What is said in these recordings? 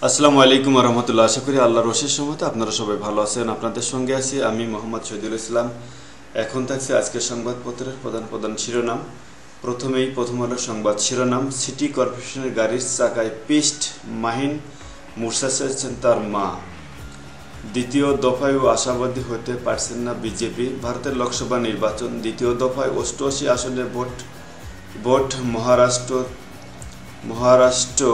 আসসালামু আলাইকুম ওয়া রাহমাতুল্লাহ। আশা করি আল্লাহর অশেষ রহমতে আপনারা সবাই ভালো আছেন। আপনাদের সঙ্গে আছি আমি মোহাম্মদ শহীদুল ইসলাম। এখন থাকছে আজকের সংবাদপত্রের প্রধান শিরোনাম। প্রথম হলো সংবাদ শিরোনাম। সিটি কর্পোরেশনের গাড়ির চাকায় পিষ্ট, মাহিন মূর্ছা যাচ্ছেন তার মা। দ্বিতীয় দফায়ও আশাবাদী হতে পারছেন না বিজেপি। ভারতের লোকসভা নির্বাচন দ্বিতীয় দফায় 88 আসনের ভোট মহারাষ্ট্র,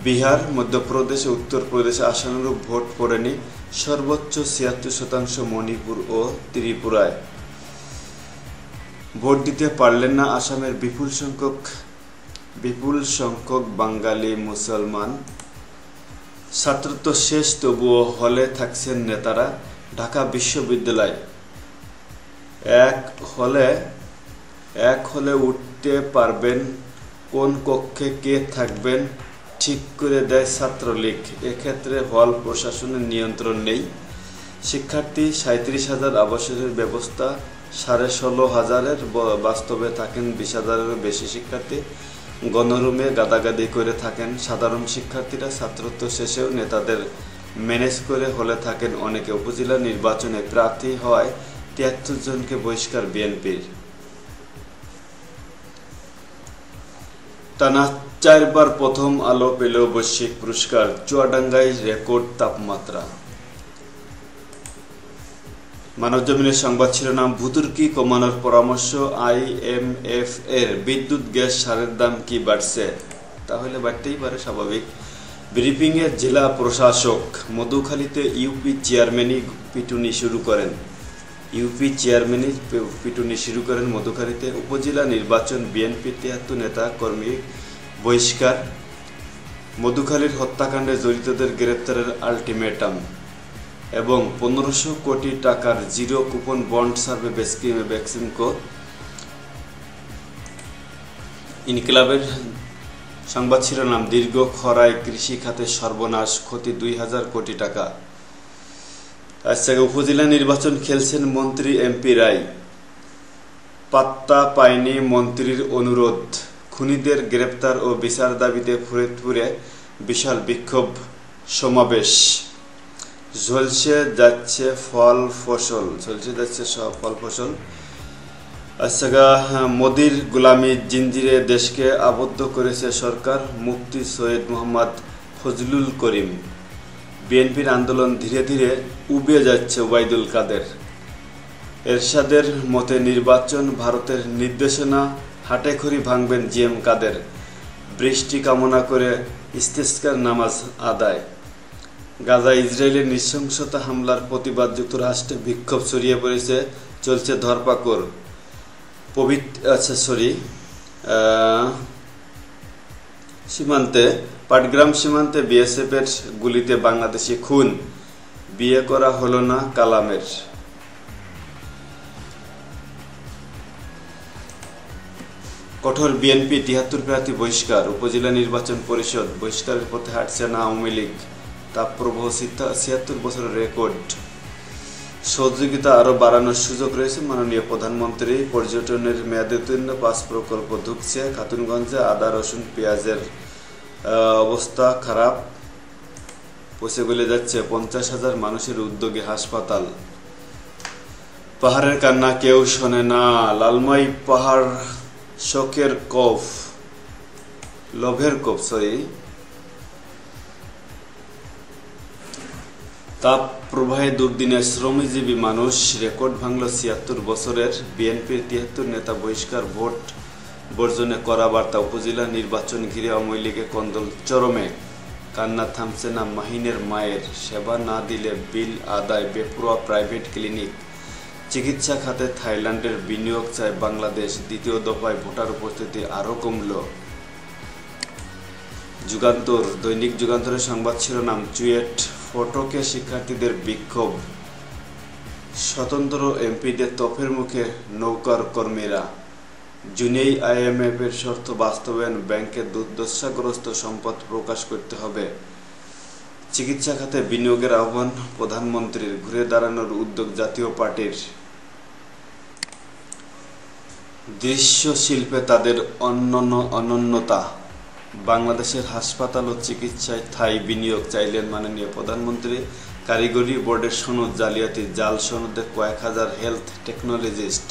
বিহার, মধ্যপ্রদেশ ও উত্তরপ্রদেশে আশানুরূপ ভোট পড়েনি। সর্বোচ্চ 76% মণিপুর ও ত্রিপুরায়। ভোট দিতে পারলেন না আসামের বিপুল সংখ্যক বাঙালি মুসলমান। ছাত্রত্ব শেষ, তবুও হলে থাকছেন নেতারা। ঢাকা বিশ্ববিদ্যালয় এক হলে উঠতে পারবেন, কোন কক্ষে কে থাকবেন ঠিক করে দেয় ছাত্রলীগ। এক্ষেত্রে হল প্রশাসনের নিয়ন্ত্রণ নেই। শিক্ষার্থী 37,000, আবাসনের ব্যবস্থা 16,500, বাস্তবে থাকেন 20,000-এরও বেশি শিক্ষার্থী। গণরুমে গাদাগাদি করে থাকেন সাধারণ শিক্ষার্থীরা। ছাত্রত্ব শেষেও নেতাদের ম্যানেজ করে হলে থাকেন অনেকে। উপজেলা নির্বাচনে প্রার্থী হওয়ায় 73 জনকে বহিষ্কার বিএনপির। টানা 4 বার প্রথম আলো পেল বৈশ্বিক পুরস্কার। চুয়াডাঙ্গায় রেকর্ড তাপমাত্রা। মানবজমিনের সংবাদ শিরোনাম। ভূতুর্কি কমানোর পরামর্শ IMF এর। বিদ্যুৎ গ্যাস সারের দাম কি বাড়ছে? তাহলে বাড়তেই পারে, স্বাভাবিক। ব্রিফিংয়ে জেলা প্রশাসক। মধুখালীতে ইউপি চেয়ারম্যানই পিটুনি শুরু করেন মধুখালীতে। উপজেলা নির্বাচন বিএনপি 73 নেতা কর্মী বহিষ্কার। মধুখালীর হত্যাকাণ্ডে জড়িতদের গ্রেপ্তারের আলটিমেটাম। এবং 1500 কোটি টাকার zero coupon bond survey Beximco. ইনকিলাবের সংবাদ শিরোনাম। দীর্ঘ খরায় কৃষি খাতে সর্বনাশ, ক্ষতি 2000 কোটি টাকা। আজকে উপজেলা নির্বাচন খেলছেন মন্ত্রী এমপি রায়। পাত্তা পায়নি মন্ত্রীর অনুরোধ। খুনিদের গ্রেপ্তার ও বিচার দাবিতে ফরিদপুরে বিশাল বিক্ষোভ সমাবেশ। ঝলসে যাচ্ছে ফল ফসল। আচ্ছা, মোদির গোলামি জিঞ্জিরে দেশকে আবদ্ধ করেছে সরকার। মুফতি সৈয়দ মোহাম্মদ ফজলুল করিম। বিএনপির আন্দোলন ধীরে ধীরে উবে যাচ্ছে ওবায়দুল কাদের। এরশাদের মতে নির্বাচন ভারতের নির্দেশনা, হাটেখড়ি ভাঙবেন জিএম কাদের। বৃষ্টি কামনা করে ইস্তেসকার নামাজ আদায়। গাজায় ইসরায়েলের নৃশংসতা হামলার প্রতিবাদ যুক্তরাষ্ট্রে বিক্ষোভ ছড়িয়ে পড়েছে, চলছে ধরপাকড়। পাটগ্রাম সীমান্তে বিএসএফের গুলিতে বাংলাদেশি খুন। বিয়ে করা হলো না কালামের। কঠোর বিএনপি 73 প্রার্থী বহিষ্কার। উপজেলা নির্বাচন পরিষদ বহিষ্কারের পথে হাঁটছে না আওয়ামী লীগ। তাপপ্রবাহ 76 বছরের রেকর্ড। সহযোগিতা আরও বাড়ানোর সুযোগ রয়েছে। মাননীয় প্রধানমন্ত্রী। পর্যটনের মেয়াদোত্তীর্ণ 5 প্রকল্প ঢুকছে। খাতুনগঞ্জে আদা, রসুন, পেঁয়াজের অবস্থা খারাপ। পচে গলে যাচ্ছে। 50,000 মানুষের উদ্যোগে হাসপাতাল। পাহাড়ের কান্না কেউ শোনে না। লালমাই পাহাড় লোভের কোপ। তাপ প্রবাহে দুর্দিনে শ্রমজীবী মানুষ। রেকর্ড ভাঙল 76 বছরের। বিএনপির 73 নেতা বহিষ্কার। ভোট বর্জনে করা বার্তা। উপজেলা নির্বাচন ঘিরে আওয়ামী লীগের কন্দল চরমে। কান্না থামছে না মাহিনের মায়ের। সেবা না দিলে বিল আদায়। বেপরোয়া প্রাইভেট ক্লিনিক। চিকিৎসা খাতে থাইল্যান্ডের বিনিয়োগ চায় বাংলাদেশ। দ্বিতীয় দফায় ভোটার উপস্থিতি আরও কমল। যুগান্তর। দৈনিক যুগান্তরের সংবাদ শিরোনাম। চুয়েট ফটকে শিক্ষার্থীদের বিক্ষোভ। স্বতন্ত্র এমপিদের তোপের মুখে নৌকার কর্মীরা। জুনেই IMF এর শর্ত বাস্তবায়ন। ব্যাংকে দুর্দশাগ্রস্ত সম্পদ প্রকাশ করতে হবে। চিকিৎসা খাতে বিনিয়োগের আহ্বান প্রধানমন্ত্রীর। ঘুরে দাঁড়ানোর উদ্যোগ জাতীয় পার্টির। দৃশ্য শিল্পে তাদের অনন্যতা। বাংলাদেশের হাসপাতাল ও চিকিৎসায় থাই বিনিয়োগ চাইলেন মাননীয় প্রধানমন্ত্রী। কারিগরি বোর্ডের সনদ জালিয়াতি, জাল সনদে কয়েক হাজার হেলথ টেকনোলজিস্ট।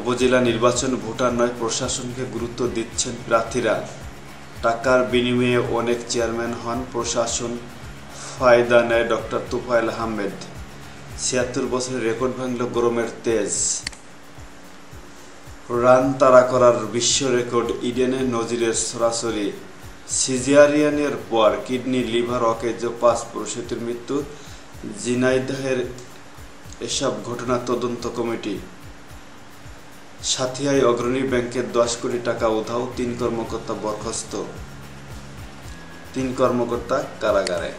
উপজেলা নির্বাচন ভোটার নয়, প্রশাসনকে গুরুত্ব দিচ্ছেন প্রার্থীরা। টাকার বিনিময়ে অনেক চেয়ারম্যান হন প্রশাসন, ফায়দা নেয় ডক্টর তোফায়েল আহমেদ। ৭৬ বছরের রেকর্ড ভাঙল গরমের তেজ। রান তাড়া করার বিশ্ব রেকর্ড ইডেনে নজিরের সরাসরি। সিজারিয়ানের পর কিডনি, লিভার অকেজ ৫ প্রসূতির মৃত্যু। ঝিনাইদহের এসব ঘটনা তদন্ত কমিটি। সাথিয়ায় অগ্রণী ব্যাংকের ১০ কোটি টাকা উধাও, ৩ কর্মকর্তা বরখাস্ত। ৩ কর্মকর্তা কারাগারে।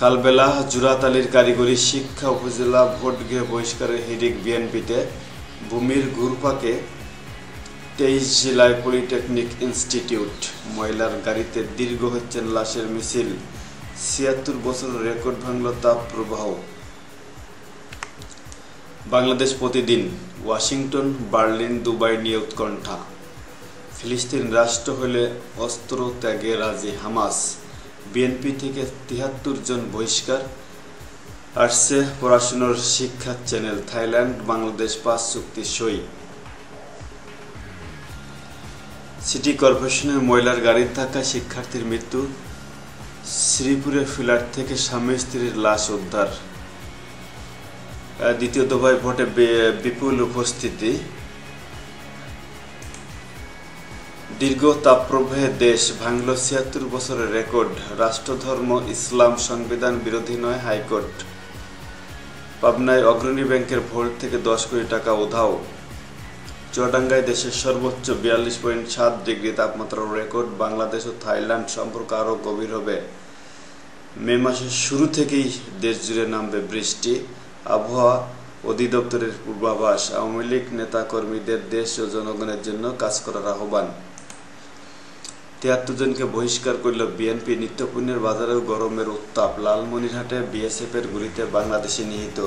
কালবেলা জুরাতালীর কারিগরি শিক্ষা উপজেলা ভোট গৃহে বহিষ্কারের হিড়িক বিএনপিতে। ভূমির ঘুরপাকে ২৩ জেলায় পলিটেকনিক ইনস্টিটিউট। ময়লার গাড়িতে দীর্ঘ হচ্ছেন লাশের মিছিল। ৭৬ বছরের রেকর্ড ভাঙল তাপ প্রবাহ। বাংলাদেশ প্রতিদিন। ওয়াশিংটন, বার্লিন, দুবাই নিয়ে উৎকণ্ঠা। ফিলিস্তিন রাষ্ট্র হলে অস্ত্র ত্যাগে রাজি হামাস। বিএনপি থেকে ৭৩ জন বহিষ্কার। আসছে পড়াশোনার শিক্ষার চ্যানেল। থাইল্যান্ড বাংলাদেশ ৫ চুক্তি সই। সিটি কর্পোরেশনের ময়লার গাড়ির ধাক্কায় শিক্ষার্থীর মৃত্যু। শ্রীপুরে ফ্ল্যাট থেকে স্বামী স্ত্রীর লাশ উদ্ধার। দ্বিতীয় দফায় ভোটে বিপুল উপস্থিতি। দীর্ঘ তাপপ্রবাহে দেশ ভাঙল ৭৬ বছরের রেকর্ড। রাষ্ট্রধর্ম ইসলাম সংবিধান বিরোধী নয়, হাইকোর্ট। পাবনায় অগ্রণী ব্যাংকের ভোট থেকে ১০ কোটি টাকা উধাও। চুয়াডাঙ্গায় দেশের সর্বোচ্চ ৪২.৭ ডিগ্রি তাপমাত্রার রেকর্ড। বাংলাদেশ ও থাইল্যান্ড সম্পর্ক আরও গভীর হবে। মে মাসের শুরু থেকেই দেশ জুড়ে নামবে বৃষ্টি। আবহাওয়া অধিদপ্তরের পূর্বাভাস। আওয়ামী লীগ নেতা কর্মীদের দেশ ও জনগণের জন্য কাজ করার আহ্বান। ৭৩ জনকে বহিষ্কার করল বিএনপি। নিত্যপণ্যের বাজারেও গরমের উত্তাপ। লালমনিরহাটে বিএসএফের গুলিতে বাংলাদেশি নিহত।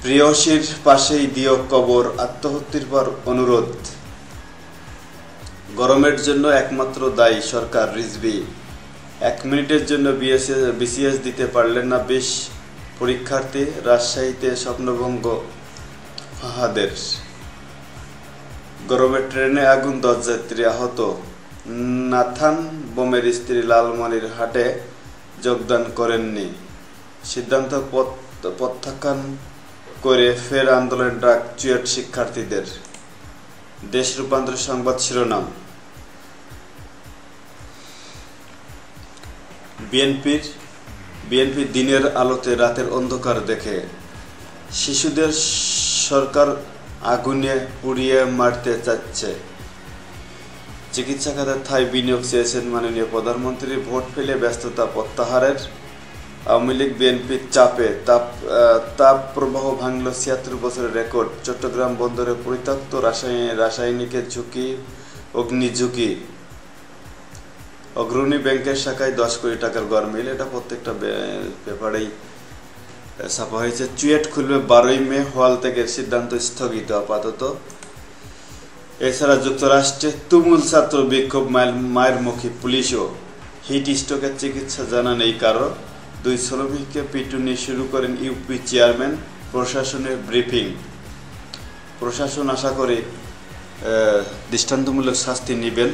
প্রেয়সীর পাশেই দিও কবর, আত্মহত্যার পর অনুরোধ। গরমের জন্য একমাত্র দায়ী সরকার, রিজভী। ১ মিনিটের জন্য বিসিএস দিতে পারলেন না ২০ পরীক্ষার্থী। রাজশাহীতে স্বপ্নভঙ্গ ফাহাদের। গরমে ট্রেনে আগুন, ১০ যাত্রী আহত। নাথান বোমের স্ত্রী লালমনিরহাটে যোগদান করেননি। সিদ্ধান্ত প্রত্যাখ্যান করে ফের আন্দোলনের ডাক চুয়েট শিক্ষার্থীদের। দেশ রূপান্তর সংবাদ শিরোনাম। বিএনপি দিনের আলোতে রাতের অন্ধকার দেখে। শিশুদের সরকার আগুনে পুড়িয়ে মারতে চাচ্ছে। চিকিৎসা খাতে থাই বিনিয়োগ চেয়েছেন মাননীয় প্রধানমন্ত্রী। ভোট ফেলে ব্যস্ততা প্রত্যাহারের। আওয়ামী লীগ বিএনপির চাপে তাপ প্রবাহ ভাঙল ৭৬ বছরের রেকর্ড। চট্টগ্রাম বন্দরে পরিত্যক্ত রাসায়নিকের ঝুঁকি, অগ্নিঝুঁকি। অগ্রণী ব্যাংকের শাখায় ১০ কোটি টাকার গরমিল। এটা প্রত্যেকটা পেপারেই ছাপা হয়েছে। চুয়েট খুলবে ১২ই মে। হল ত্যাগের সিদ্ধান্ত স্থগিত আপাতত। এছাড়া যুক্তরাষ্ট্রে তুমুল ছাত্র বিক্ষোভ, মায়ের মুখী পুলিশও। হিট স্ট্রোকের চিকিৎসা জানা নেই কারো। ২ শ্রমিককে পিটুনি শুরু করেন ইউপি চেয়ারম্যান। প্রশাসনের ব্রিফিং। প্রশাসন আশা করে দৃষ্টান্তমূলক শাস্তি নেবেন,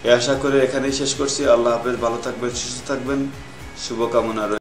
এ আশা করে এখানেই শেষ করছি। আল্লাহ হাফেজ। ভালো থাকবেন, সুস্থ থাকবেন, শুভকামনা রইল।